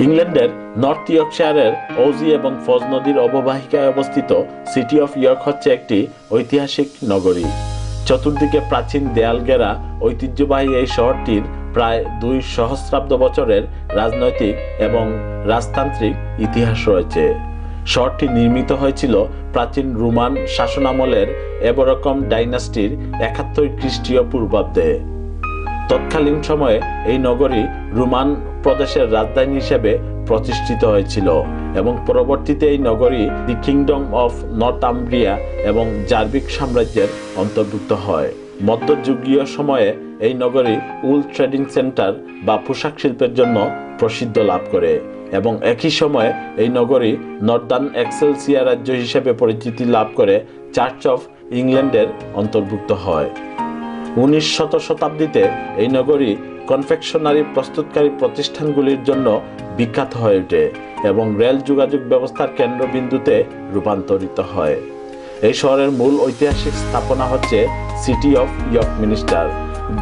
ইংল্যান্ডের north ইয়র্কশায়ারের OG এবং ফজ নদীর অববাহিকায় অবস্থিত সিটি অফ ইয়র্ক হচ্ছে একটি ঐতিহাসিক নগরী। চতুর্দিকে প্রাচীন দেয়াল ঘেরা ঐতিহ্যবাহী এই শহরটির প্রায় 2 সহস্রাব্দ বছরের রাজনৈতিক এবং রাজতান্ত্রিক ইতিহাস রয়েছে। শহরটি নির্মিত হয়েছিল প্রাচীন রোমান শাসনামলের এবরকম ডাইনাস্টির 71 খ্রিস্টীয় পূর্বাব্দে। তৎকালীন সময়ে এই নগরী রোমান প্রদেশের রাজধানী হিসেবে প্রতিষ্ঠিত হয়েছিল এবং পরবর্তীতে এই নগরী দি কিংডম অফ নর্থাম্ব্রিয়া এবং জার্ভিক সাম্রাজ্যের অন্তর্ভুক্ত হয়। মধ্যযুগীয় সময়ে এই নগরী উল ট্রেডিং সেন্টার বা পোশাক শিল্পের জন্য প্রসিদ্ধ লাভ করে এবং একই সময়ে এই নগরী নর্দার্ন এক্সেলসিয়া রাজ্য হিসেবে পরিচিতি লাভ করে চার্চ অফ ইংল্যান্ডের অন্তর্ভুক্ত হয়। 19 শতাব্দীতে এই নগরী কনফেকশনারি প্রস্তুতকারী প্রতিষ্ঠানগুলির জন্য বিখ্যাত হয়ে ওঠে এবং রেল যোগাযোগ ব্যবস্থার কেন্দ্রবিন্দুতে রূপান্তরিত হয়। এই শহরের মূল ঐতিহাসিক স্থাপনা হচ্ছে সিটি অফ ইয়র্ক মিনিস্টার,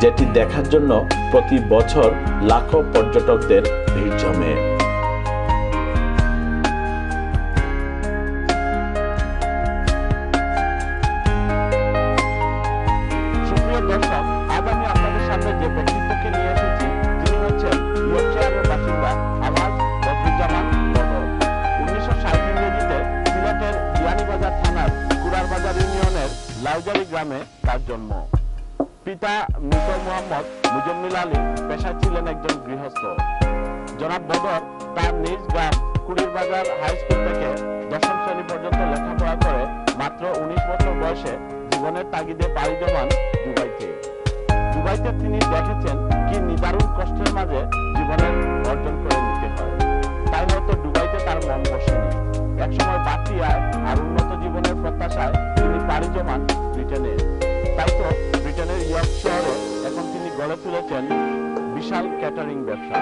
যেটি দেখার জন্য প্রতি বছর লাখো পর্যটকদের ভিড় জমে। গ্রামে তার জন্ম। পিতা মৃত মোহাম্মদ মুজম্মিল আলী পেশায় ছিলেন একজন গৃহস্থ। জনাব বদর তার নিজ গ্রাম কুড়িরবাজার হাই স্কুল থেকে 10ম শ্রেণী পর্যন্ত লেখাপড়া করে মাত্র 19 বছর বয়সে জীবনের তাগিদে পাড়ি জমান দুবাইতে। দুবাইতে তিনি দেখেছেন কি নিদারুণ কষ্টের মাঝে জীবনের অর্জন করে নিতে হয়। তাই হয়তো দুবাইতে তার মন বসেনি। একসময় বাড়তি আয় আর উন্নত জীবনের প্রত্যাশায় তিনি পাড়ি জমান ব্রিটেনে। তাই তো ব্রিটেনের ইয়র্ক শহরে এখন তিনি গড়ে তুলেছেন বিশাল ক্যাটারিং ব্যবসা।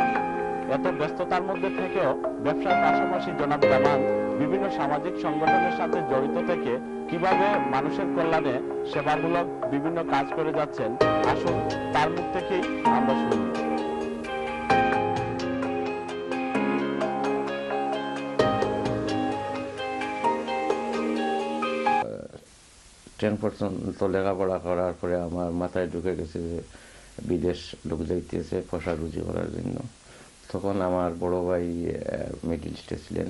এত ব্যস্ততার মধ্যে থেকেও ব্যবসার পাশাপাশি জনাব জামান বিভিন্ন সামাজিক সংগঠনের সাথে জড়িত থেকে কিভাবে মানুষের কল্যাণে সেবামূলক বিভিন্ন কাজ করে যাচ্ছেন, আসুন তার মুখ থেকেই আমরা শুনি। 10% লেখাপড়া করার পরে আমার মাথায় ঢুকে গেছে যে বিদেশ লোক যাইতেছে পয়সা রুজি করার জন্য। তখন আমার বড় ভাই মিডল ইস্টে ছিলেন,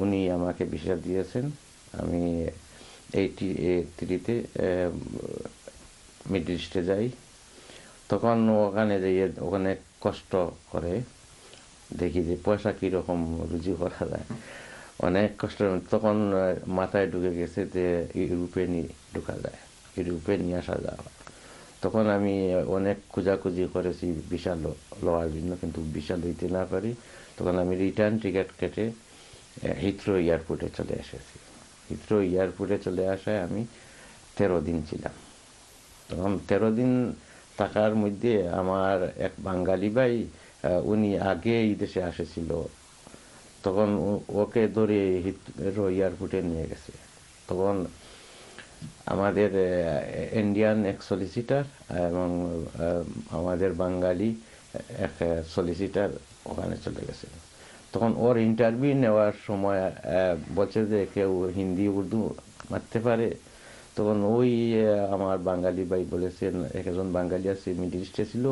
উনি আমাকে ভিসা দিয়েছেন। আমি 83-তে মিডল ইস্টে যাই। তখন ওখানে যাইয়ে ওখানে কষ্ট করে দেখি যে পয়সা কীরকম রুজি করা যায়, অনেক কষ্ট। তখন মাথায় ঢুকে গেছে যে ইউরোপে ঢুকা যায়, ইউরোপে নিয়ে আসা যাওয়া। তখন আমি অনেক খোঁজাখুঁজি করেছি ভিসা লওয়ার জন্য, কিন্তু ভিসা লইতে না পারি। তখন আমি রিটার্ন টিকিট কেটে হিথ্রো এয়ারপোর্টে চলে এসেছি। হিথ্রো এয়ারপোর্টে চলে আসায় আমি 13 দিন ছিলাম। তখন 13 দিন থাকার মধ্যে আমার এক বাঙালি ভাই, উনি আগে এই দেশে আসেছিল, তখন ওকে ধরে হিথ্রো এয়ারপোর্টে নিয়ে গেছে। তখন আমাদের ইন্ডিয়ান এক সলিসিটার এবং আমাদের বাঙালি এক সলিসিটার ওখানে চলে গেছে। তখন ওর ইন্টারভিউ নেওয়ার সময় বলছে যে কেউ হিন্দি উর্দু মারতে পারে। তখন ওই আমার বাঙালি ভাই বলেছেন একজন বাঙালি আছে মিডল ইস্টে ছিল,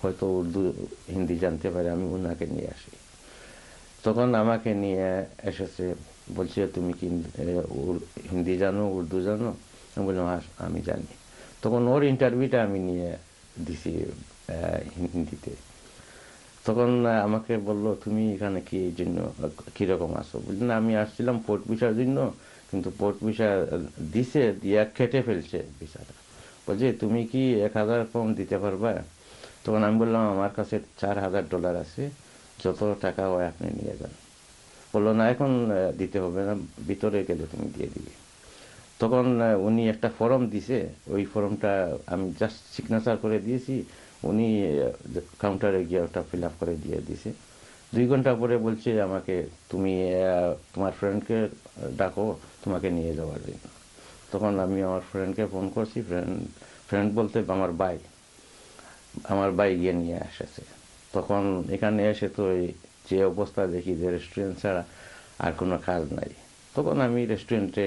হয়তো উর্দু হিন্দি জানতে পারে, আমি ওনাকে নিয়ে আসি। তখন আমাকে নিয়ে এসেছে বলছে তুমি কি হিন্দি জানো, উর্দু জানো? আমি বললাম হ্যাঁ আমি জানি। তখন ওর ইন্টারভিউটা আমি নিয়ে দিছি হিন্দিতে। তখন আমাকে বললো তুমি এখানে কি জন্য কীরকম আসো? বললেন আমি আসছিলাম পোর্ট ভিসার জন্য, কিন্তু পোর্ট ভিসা দিছে দিয়া কেটে ফেলছে ভিসাটা। বলছে তুমি কি 1,000 পাউন্ড দিতে পারবা? তখন আমি বললাম আমার কাছে $4,000 আছে, যত টাকা হয় আপনি নিয়ে যান। বললো না এখন দিতে হবে না, ভিতরে গেলে তুমি দিয়ে দিবে। তখন উনি একটা ফর্ম দিছে, ওই ফর্মটা আমি জাস্ট সিগনেচার করে দিয়েছি, উনি কাউন্টারে গিয়ে ওটা ফিল আপ করে দিয়ে দিছে। 2 ঘন্টা পরে বলছে আমাকে তুমি তোমার ফ্রেন্ডকে ডাকো তোমাকে নিয়ে যাওয়ার জন্য। তখন আমি আমার ফ্রেন্ডকে ফোন করছি, ফ্রেন্ড বলতে আমার ভাই গিয়ে নিয়ে এসেছে। তখন এখানে এসে তো যে অবস্থা দেখি যে রেস্টুরেন্ট ছাড়া আর কোনো কাজ নাই। তখন আমি রেস্টুরেন্টে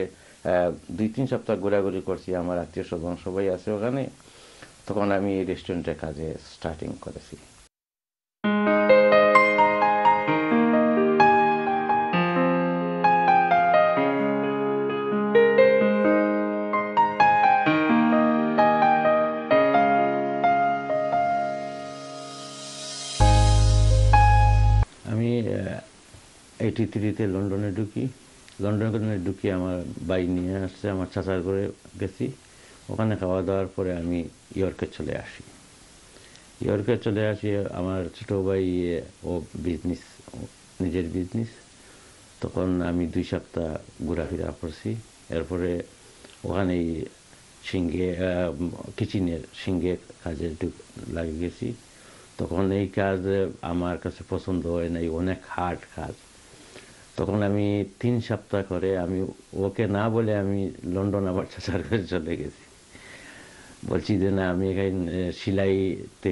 2-3 সপ্তাহ ঘোরাঘুরি করছি, আমার আত্মীয় স্বজন সবাই আছে ওখানে। তখন আমি রেস্টুরেন্টে কাজে স্টার্টিং করেছি। আমি 83-তে লন্ডনে ঢুকি। লন্ডনে ঢুকি আমার ভাই নিয়ে আসছে, আমার চাচার ঘরে গেছি। ওখানে খাওয়া দাওয়ার পরে আমি ইয়র্কে চলে আসি। আমার ছোটো ভাই ও নিজের বিজনেস। তখন আমি 2 সপ্তাহ ঘোরাফেরা করছি। এরপরে ওখানেই কিচেনের সিঙ্গে কাজে লাগে গেছি। তখন এই কাজ আমার কাছে পছন্দ হয় নাই, অনেক হার্ড কাজ। তখন আমি 3 সপ্তাহ করে আমি ওকে না বলে আমি লন্ডন আবার চাচার কাছে চলে গেছি। বলছি যে না আমি এখানে সেলাইতে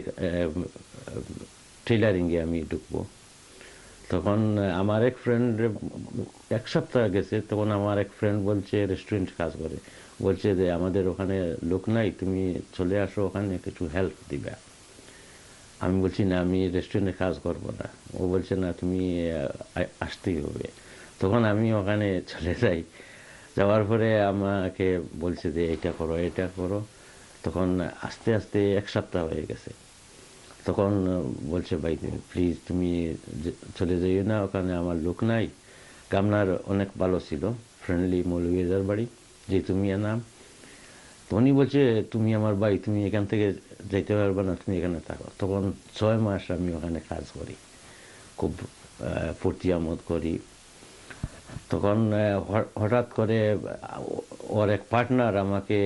টেলারিংয়ে আমি ঢুকবো। তখন আমার এক ফ্রেন্ড 1 সপ্তাহ গেছে, তখন আমার এক ফ্রেন্ড বলছে রেস্টুরেন্ট কাজ করে, বলছে যে আমাদের ওখানে লোক নাই, তুমি চলে আসো, ওখানে কিছু হেল্প দিবে। আমি বলছি না আমি রেস্টুরেন্টে কাজ করব না। ও বলছে না তুমি আসতেই হবে। তখন আমি ওখানে চলে যাই। যাওয়ার পরে আমাকে বলছে যে এটা করো। তখন আস্তে আস্তে 1 সপ্তাহ হয়ে গেছে। তখন বলছে ভাই প্লিজ তুমি চলে যাইও না, ওখানে আমার লোক নাই। গামনার অনেক ভালো ছিল, ফ্রেন্ডলি, মৌলভীবাজার বাড়ি, যে তুমি নাম। তো উনি বলছে তুমি আমার ভাই, তুমি এখান থেকে যাইতে পারবে না, তুমি এখানে থাকো। তখন 6 মাস আমি ওখানে কাজ করি, খুব ফুর্তি আমোদ করি। তখন হঠাৎ করে ওর এক পার্টনার আমাকে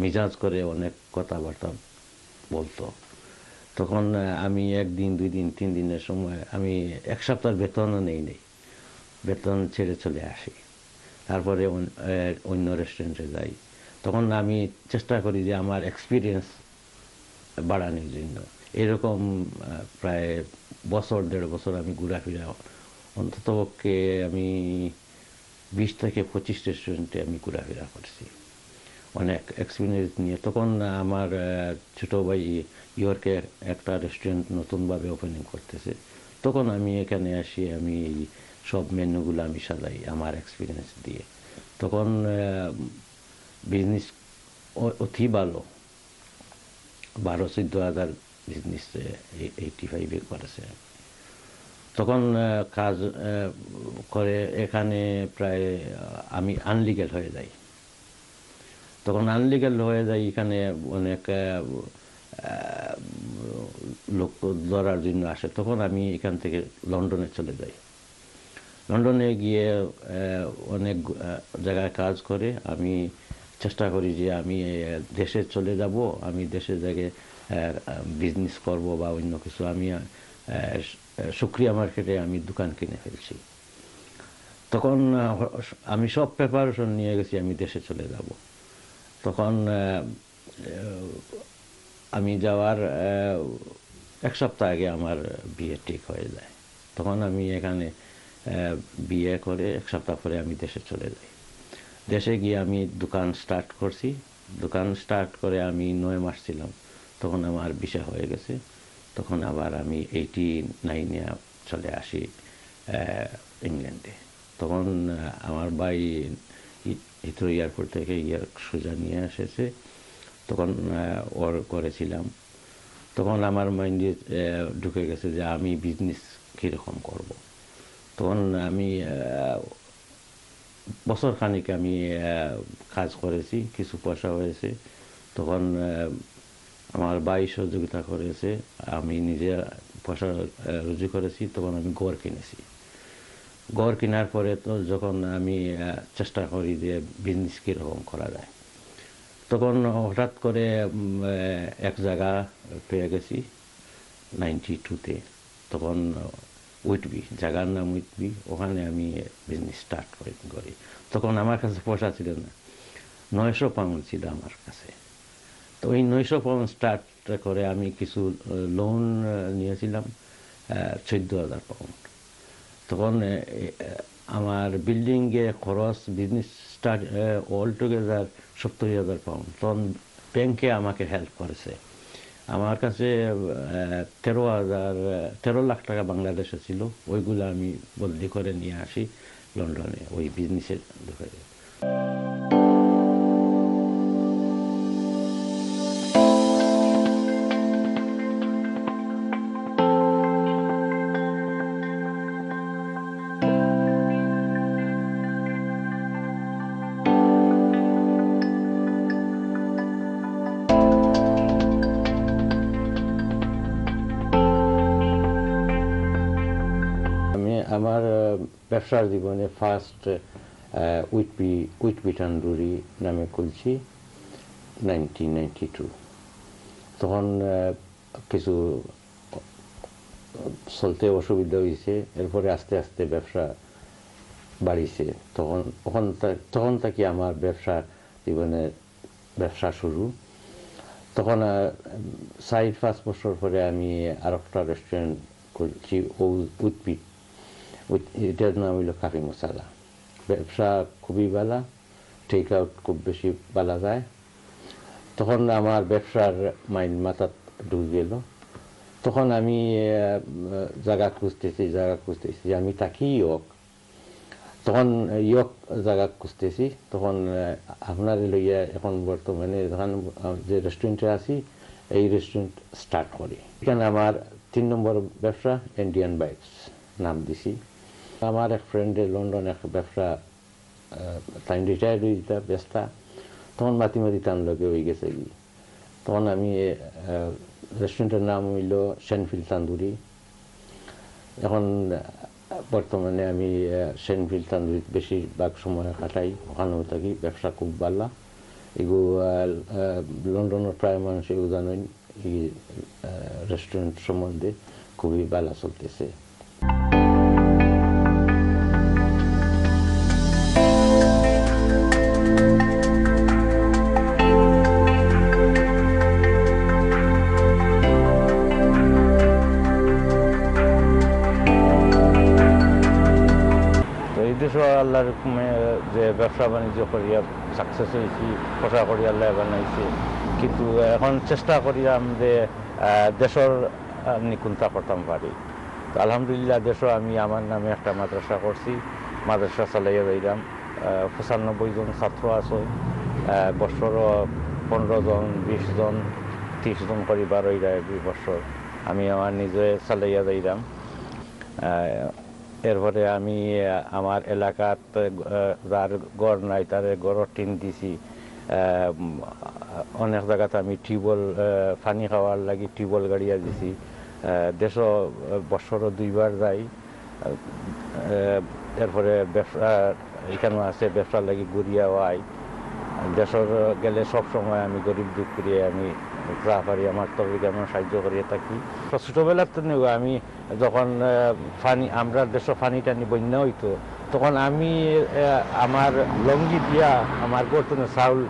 মিজাজ করে অনেক কথাবার্তা বলতো। তখন আমি 1 দিন 2 দিন 3 দিনের সময় আমি 1 সপ্তাহের বেতনও নেই, বেতন ছেড়ে চলে আসি। তারপরে অন্য রেস্টুরেন্টে যাই। তখন আমি চেষ্টা করি যে আমার এক্সপিরিয়েন্স বাড়ানোর জন্য। এরকম প্রায় 1.5 বছর আমি ঘোরাফেরা, অন্ততপক্ষে আমি 20 থেকে 25 রেস্টুরেন্টে আমি ঘোরাফেরা করছি, অনেক এক্সপিরিয়েন্স নিয়ে। তখন আমার ছোটো ভাই ইয়র্কে একটা রেস্টুরেন্ট নতুনভাবে ওপেনিং করতেছে। তখন আমি এখানে আসি, আমি সব মেনুগুলো আমি সাজাই আমার এক্সপিরিয়েন্স দিয়ে। তখন বিজনেস অতি ভালো, 12-14 হাজার বিজনেস 85-এ করেছে। তখন কাজ করে এখানে প্রায় আমি আনলিগ্যাল হয়ে যাই। তখন আনলিগ্যাল হয়ে যায়, এখানে অনেক লোক ধরার জন্য আসে। তখন আমি এখান থেকে লন্ডনে চলে যাই। লন্ডনে গিয়ে অনেক জায়গায় কাজ করে আমি চেষ্টা করি যে আমি দেশে চলে যাব, আমি দেশের জায়গায় বিজনেস করব বা অন্য কিছু। আমি শুক্রিয়া মার্কেটে আমি দোকান কিনে ফেলছি। তখন আমি সব প্রিপারেশন নিয়ে গেছি, আমি দেশে চলে যাব। তখন আমি যাওয়ার 1 সপ্তাহ আগে আমার বিয়ে ঠিক হয়ে যায়। তখন আমি এখানে বিয়ে করে 1 সপ্তাহ পরে আমি দেশে চলে যাই। দেশে গিয়ে আমি দোকান স্টার্ট করছি। দোকান স্টার্ট করে আমি 9 মাস ছিলাম। তখন আমার ভিসা হয়ে গেছে। তখন আবার আমি 89-এ চলে আসি ইংল্যান্ডে। তখন আমার ভাই হিথ্রো এয়ারপোর্ট থেকে সোজা নিয়ে এসেছে, তখন ওর করেছিলাম। তখন আমার মাইন্ডে ঢুকে গেছে যে আমি বিজনেস কীরকম করব। তখন আমি বছর খানিক আমি কাজ করেছি, কিছু পয়সা হয়েছে। তখন আমার ভাই সহযোগিতা করেছে, আমি নিজে পয়সা রুজি করেছি। তখন আমি ঘর কিনেছি। ঘর কেনার পরে তো যখন আমি চেষ্টা করি যে বিজনেস কীরকম করা যায়, তখন হঠাৎ করে এক জায়গা পেয়ে গেছি 92-তে। তখন উইটবি, জায়গার নাম উইটবি, ওখানে আমি বিজনেস স্টার্ট করি। তখন আমার কাছে পয়সা ছিল না, 900 পাউন্ড ছিল আমার কাছে। তো ওই 900 পাউন্ড স্টার্ট করে আমি কিছু লোন নিয়েছিলাম 14,000 পাউন্ড। তখন আমার বিল্ডিংয়ে খরচ, business start all together 70,000 pound. তখন ব্যাংকে আমাকে হেল্প করেছে। আমার কাছে 13 লাখ টাকা বাংলাদেশে ছিল, ওইগুলো আমি বদলি করে নিয়ে আসি লন্ডনে ওই বিজনেসের ঢুকে। আমার ব্যবসার জীবনে ফার্স্ট উইটবি তান্দুরি নামে খুলছি 1992। তখন কিছু চলতে অসুবিধা হয়েছে, এরপরে আস্তে আস্তে ব্যবসা বাড়িছে। তখন থেকে আমার ব্যবসা জীবনে ব্যবসা শুরু। তখন 4-5 বছর পরে আমি আর একটা রেস্টুরেন্ট করছি উইটবি, এটার নাম হইল কাফি মশালা। ব্যবসা খুবই ভালো, টেক আউট খুব বেশি ভালো যায়। তখন আমার ব্যবসার মাইন্ড মাথা ঢুকে গেল। তখন আমি জায়গা খুঁজতেছি আমি থাকি ইয়ক। তখন ইয়ক জায়গা খুঁজতেছি। তখন আপনার লইয়া এখন বর্তমানে যে রেস্টুরেন্টে আছি, এই রেস্টুরেন্ট স্টার্ট করি। এখানে আমার 3 নম্বর ব্যবসা ইন্ডিয়ান বাইটস নাম দিছি। আমার এক ফ্রেন্ডের লন্ডন এক ব্যবসা, টাইম রিটায়ার্ড হয়ে যেটা ব্যস্তা, তখন মাতি টান লগে হয়ে গেছে কি। তখন আমি রেস্টুরেন্টের নাম হইল শেনফিল্ড তান্দুরি। এখন বর্তমানে আমি শেনফিল্ড তান্দুরি বেশিরভাগ সময় কাটাই, ওখানেও থাকি। ব্যবসা খুব ভালো। এগুলো লন্ডনের প্রায় মানুষ এগুলো জানেন, এই রেস্টুরেন্ট সম্বন্ধে খুবই ভালো চলতেছে। আল্লাহর যে ব্যবসা বাণিজ্য করিয়া সাকসেস হয়েছি, পোষা করি আল্লাহ বানাইছে। কিন্তু এখন চেষ্টা করিলাম যে দেশের নিকুঞ্চা করতাম পারি। তো আলহামদুলিল্লাহ দেশও আমি আমার নামে একটা মাদ্রাসা করছি, মাদ্রাসা চালাইয়া যাইলাম। 95 জন ছাত্র আছে, বছরও 15 জন, 20 জন, 30 জন করি 12 বছর আমি আমার নিজে চালাইয়া যাইলাম। এরপরে আমি আমার এলাকাত যার ঘর নাই তার ঘরের টিন দিছি। অনেক জায়গাতে আমি টিউবওয়েল, পানি খাওয়ার লাগি টিউবওয়েল গাড়িয়া দিছি। দেশও বছরও 2 বার যাই। এরপরে ব্যবসা এখানেও আছে, ব্যবসার লাগি ঘুরিয়া হয়। দেশের গেলে সবসময় আমি গরিব দুঃখ করিয়ে আমি যা পারি আমার তবে আমরা সাহায্য করিয়ে থাকি। ছোটোবেলার তো আমি যখন আমরা দেশের পানি টানি বন্যা হইতো, তখন আমি আমার লঙ্গি দিয়া আমার বর্তমানে চাউল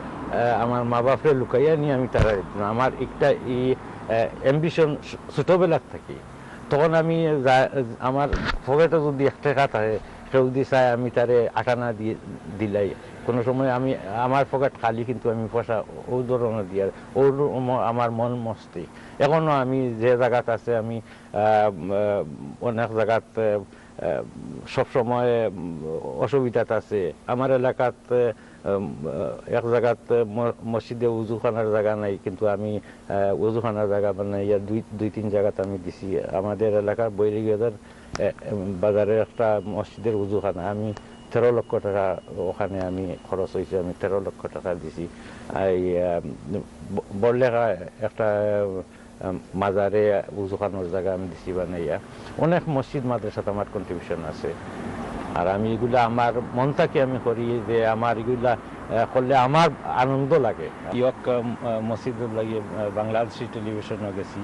আমার মা বাপরে লুকাইয়া নিয়ে আমি তারা আমার একটা অ্যাম্বিশন ছোটোবেলার থাকি। তখন আমি আমার পকেটে যদি 1 টাকা থাকে, কেউ যদি চায় আমি তারে 8 আনা দিলাই কোনো সময় আমি আমার পকেট খালি কিন্তু আমি পয়সা ও ধরনের দিয়ে ওর আমার মন মস্তি এখনো আমি যে জায়গাতে আছে আমি অনেক জায়গাতে সবসময় অসুবিধাতে আছে আমার এলাকাতে এক জায়গাতে মসজিদে উজুখানার জায়গা নাই কিন্তু আমি উজুখানার জায়গা বানাইয়া দুই তিন জায়গাতে আমি দিছি আমাদের এলাকার বৈরিগেদের বাজারে একটা মসজিদের উজুখানা আমি 13 লক্ষ টাকা ওখানে আমি খরচ হয়েছে আমি 13 লক্ষ টাকা দিছি এই বড়লেখা একটা মাজারে উজুখানোর জায়গা আমি দিছি বানাইয়া অনেক মসজিদ মাদ্রাসাতে আমার কন্ট্রিবিউশন আছে আর আমি এগুলা আমার মন থেকে আমি করি যে আমার এগুলা করলে আমার আনন্দ লাগে ইয়ক মসজিদের লাগিয়ে বাংলাদেশি টেলিভিশনে গেছি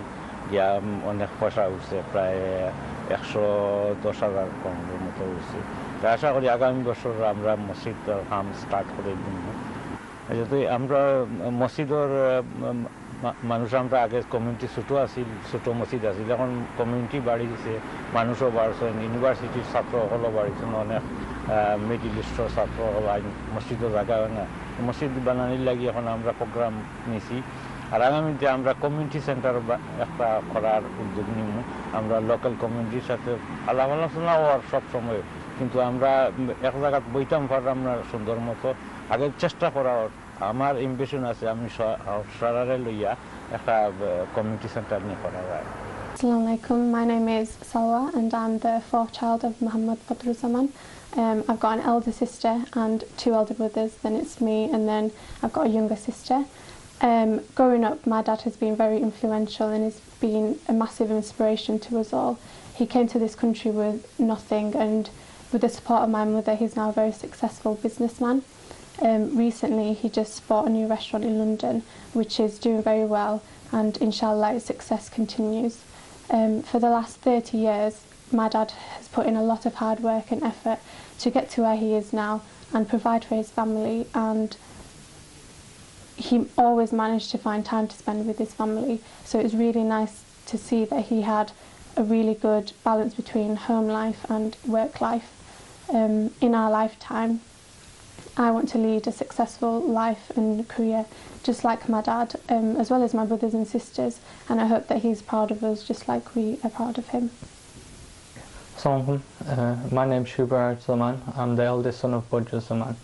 গিয়া অনেক পয়সা উঠছে প্রায় 110,000 পাউন্ডের মতো উঠছে আশা করি আগামী বছর আমরা মসজিদ কাম স্টার্ট করে দিব যেহেতু আমরা মসজিদের মানুষ আমরা আগে কমিউনিটি ছোট মসজিদ আছিল এখন কমিউনিটি বাড়ি দিছে মানুষও বাড়ছেন ইউনিভার্সিটির ছাত্রসকলও বাড়িছেন অনেক মিডিল ইস্টর ছাত্রসকল মসজিদও জায়গা হয় না মসজিদ বানানির লাগি এখন আমরা প্রোগ্রাম নিছি আর আগামীতে আমরা কমিউনিটি সেন্টার একটা করার উদ্যোগ নিব আমরা লোকাল কমিউনিটির সাথে আলাপ আলোচনা হওয়ার সবসময় কিন্তু আমরা এক জায়গায় বইতাম পারলাম না সুন্দর মতো আগে চেষ্টা করার আমার ইমপ্রেশন আছে আমি সারারে লইয়া একটা কমিউনিটি সেন্টার নিয়ে করা যায় Assalamu alaikum. My name is Salwa and I'm the fourth child of Muhammad Badruzzaman. I've got an elder sister and 2 elder brothers, then it's me and then I've got a younger sister. Growing up, my dad has been very influential and has been a massive inspiration to us all. He came to this country with nothing and with the support of my mother, he's now a very successful businessman. Recently, he just bought a new restaurant in London, which is doing very well and inshallah its success continues. For the last 30 years, my dad has put in a lot of hard work and effort to get to where he is now and provide for his family, and he always managed to find time to spend with his family. So it was really nice to see that he had a really good balance between home life and work life. In our lifetime, I want to lead a successful life and career just like my dad, as well as my brothers and sisters, and I hope that he's proud of us just like we are proud of him. Assalamu my name's Shubar Zaman. I'm the eldest son of Badr Zaman.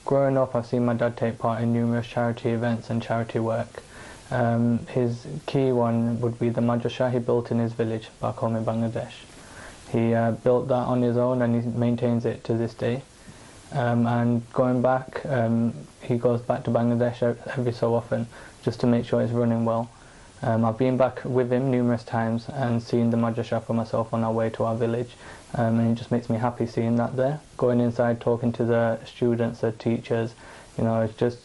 Growing up, I've seen my dad take part in numerous charity events and charity work. His key one would be the madrasa he built in his village back home in Bangladesh. He built that on his own and he maintains it to this day. And going back, he goes back to Bangladesh every so often just to make sure it's running well. I've been back with him numerous times and seen the madrasa for myself on our way to our village, and it just makes me happy seeing that there. Going inside, talking to the students, the teachers, you know, it just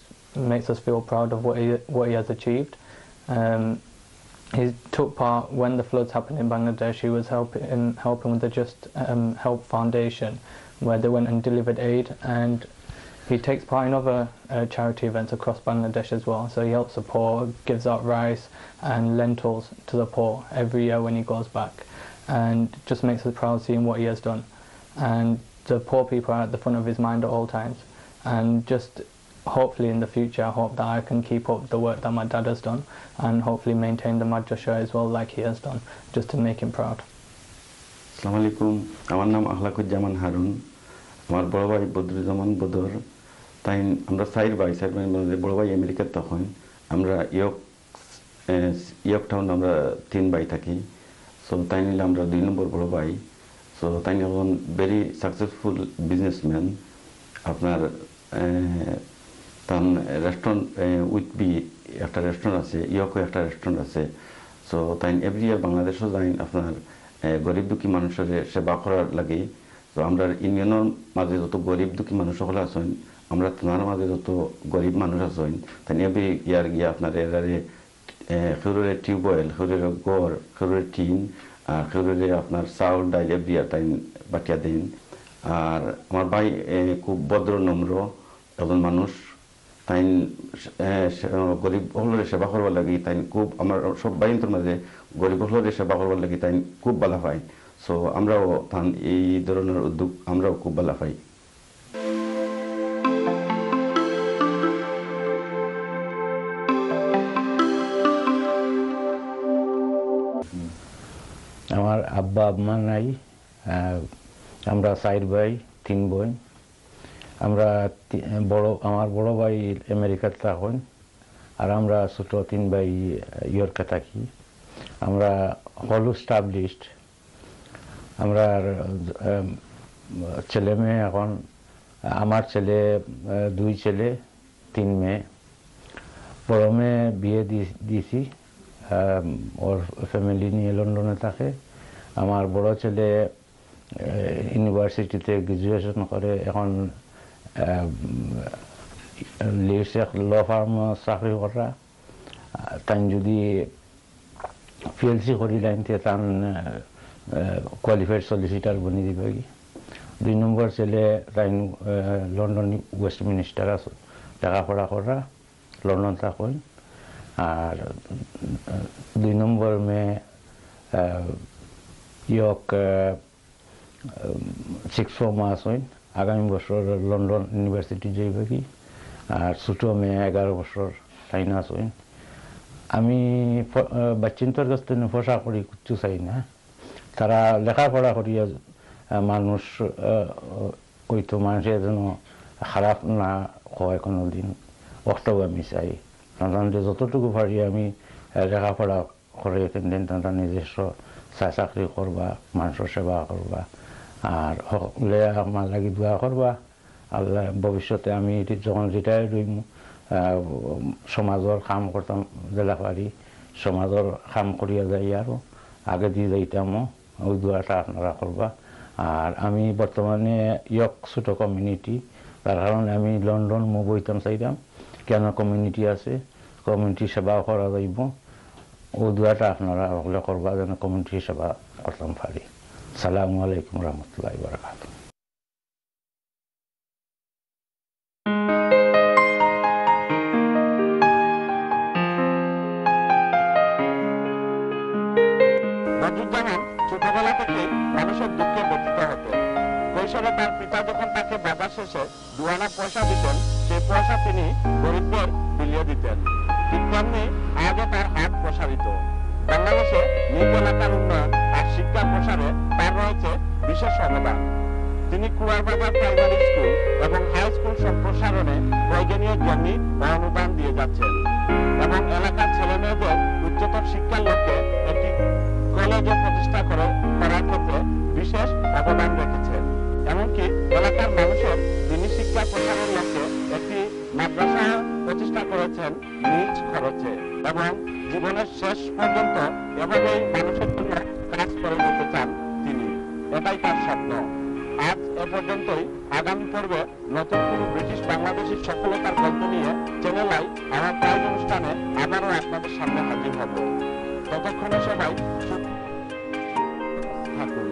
makes us feel proud of what he has achieved. He took part when the floods happened in Bangladesh. He was helping with the Just Help Foundation, where they went and delivered aid, and he takes part in other charity events across Bangladesh as well. So he helps the poor, gives out rice and lentils to the poor every year when he goes back, and just makes us proud seeing what he has done. And the poor people are at the front of his mind at all times, and just hopefully in the future I hope that I can keep up the work that my dad has done and hopefully maintain the madrasa as well like he has done, just to make him proud. আসসালামু আলাইকুম আমার নাম আখলাকুজ্জামান হারুন আমার বড় ভাই বদরুজ্জামান বদর তাই আমরা side ভাই মধ্যে বড় ভাই আমেরিকার তখন আমরা ইয়ক টাউন আমরা 3 ভাই থাকি সো তাই নিলে আমরা 2 নম্বর বড় ভাই সো তাই এখন ভেরি সাকসেসফুল বিজনেসম্যান আপনার তার রেস্টুরেন্ট উইথ বি একটা রেস্টুরেন্ট আছে ইয়কও একটা রেস্টুরেন্ট আছে সো তাই এভরি ইয়ার বাংলাদেশও যাই আপনার গরিব দুঃখী মানুষের সেবা করার লাগে তো আমরা ইউনিয়নের মাঝে যত গরিব দুঃখী মানুষ সকলে আছেন আমরা তার মাঝে যত গরিব মানুষ আছেন তাই এভরি ইয়ার গিয়ে আপনার এরারে খেউরের টিউবওয়েল খেউরের গড় খেউরের টিন আর খেউরের আপনার চাউল ডাইল এভরি ইয়ার তাই বাটিয়া দিন আর আমার ভাই খুব ভদ্র নম্র একজন মানুষ তাই গরিব হলের সেবা করবার লাগি তাই খুব আমার সব ভাইন্তর মাঝে গরিব হলের সেবা করবার লাগি তাই খুব ভালো পাই সো আমরাও এই ধরনের উদ্যোগ আমরাও খুব ভালো পাই আমার আব্বা আম্মা নাই, আমরা 4 ভাই 3 বোন। আমরা আমার বড় ভাই আমেরিকাতে থাকেন, আর আমরা ছোট 3 ভাই ইয়র্কে থাকি। আমরা হল এস্টাবলিশড। আমরা ছেলে মেয়ে এখন, আমার ছেলে 2 ছেলে 3 মেয়ে। বড় মেয়ে বিয়ে দিয়েছি, ওর ফ্যামিলি নিয়ে লন্ডনে থাকে। আমার বড় ছেলে ইউনিভার্সিটিতে গ্রাজুয়েশন করে, এখন লিডস ল ফার্ম চাকরি করা। তাই যদি পিএলসি করি লাইনতে তান কোয়ালিফাইড সলিসিটার বনি দিবে। 2 নম্বর ছেলে তাই লন্ডন ওয়েস্টমিনিস্টার আছে লেখাপড়া করা, লন্ডন থাকেন। আর 2 নম্বর মেয়ে ইয়ক 6 form আছেন, আগামী বছর লন্ডন ইউনিভার্সিটি যাইবে কি। আর ছোট মেয়ে 11 বছর তাই না আছেন। আমি বাচ্চিন্তর কাছ থেকে পোশাক করি কিছু চাই না, তারা লেখাপড়া করিয়া মানুষ ওইতো মানুষের যেন খারাপ না হয় কোনোদিন, অক্টাও আমি চাই। তাদের যতটুকু পারি আমি লেখাপড়া করে দিন, তারা নিজস্ব চাকরি করবা, মানুষের সেবা করবা, আর হলে আমার লাগি দোয়া করবা। আল্লাহ ভবিষ্যতে আমি যখন রিটায়ার্ড হইম, সমাজের কাম করতাম জেলা পারি, সমাজের কাম করিয়া যাই আরও আগে দিয়ে যাইতামও, ওই দোয়াটা আপনারা করবা। আর আমি বর্তমানে ইয়ক ছোট কমিউনিটি, তার কারণে আমি লন্ডন মুভ হইতাম চাইতাম, কেন কমিউনিটি আছে, কমিউনিটি সেবা করা যাইব। ও দোয়াটা আপনারা হলে করবা যেন কমিউনিটি সেবা করতাম পারি। সালামু আলাইকুম রহমতুল্লাহি ওয়া বারাকাতুহু। বদরুজ্জামান ছোটবেলা থেকে মানুষের দুঃখে ব্যথিত হতেন। কৈশোরে তার পিতা যখন তাকে বাজার শেষে 2 আনা পয়সা দিতেন, সেই পয়সা তিনি গরিবদের বিলিয়ে দিতেন। ঠিক তেমনি আজও তার হাত প্রসারিত। বাংলাদেশে নিজ এলাকার উন্নয়ন আর শিক্ষা প্রসারে তার রয়েছে বিশেষ অবদান। তিনি কুয়ারবাজার প্রাইমারি স্কুল এবং হাই স্কুল সম্প্রসারণে প্রয়োজনীয় জমি ও অনুদান দিয়ে যাচ্ছেন এবং এলাকার ছেলে মেয়েদের উচ্চতর শিক্ষার লক্ষ্যে একটি কলেজও প্রতিষ্ঠা করার ক্ষেত্রে বিশেষ অবদান রেখেছেন। এমনকি এলাকার মানুষের দিনী শিক্ষা প্রসারের লক্ষ্যে একটি মাদ্রাসা প্রতিষ্ঠা করেছেন নিজ খরচে এবং জীবনের শেষ পর্যন্ত এভাবেই মানুষের জন্য কাজ করে যেতে চান তিনি। এটাই তার স্বপ্ন। আজ এ পর্যন্তই। আগামী পর্বে নতুন কোনো ব্রিটিশ বাংলাদেশের সফলতার গল্প নিয়ে চ্যানেল আই আমার প্রাইজ অনুষ্ঠানে আবারও আপনাদের সামনে হাজির হব। ততক্ষণে সবাই থাকুন।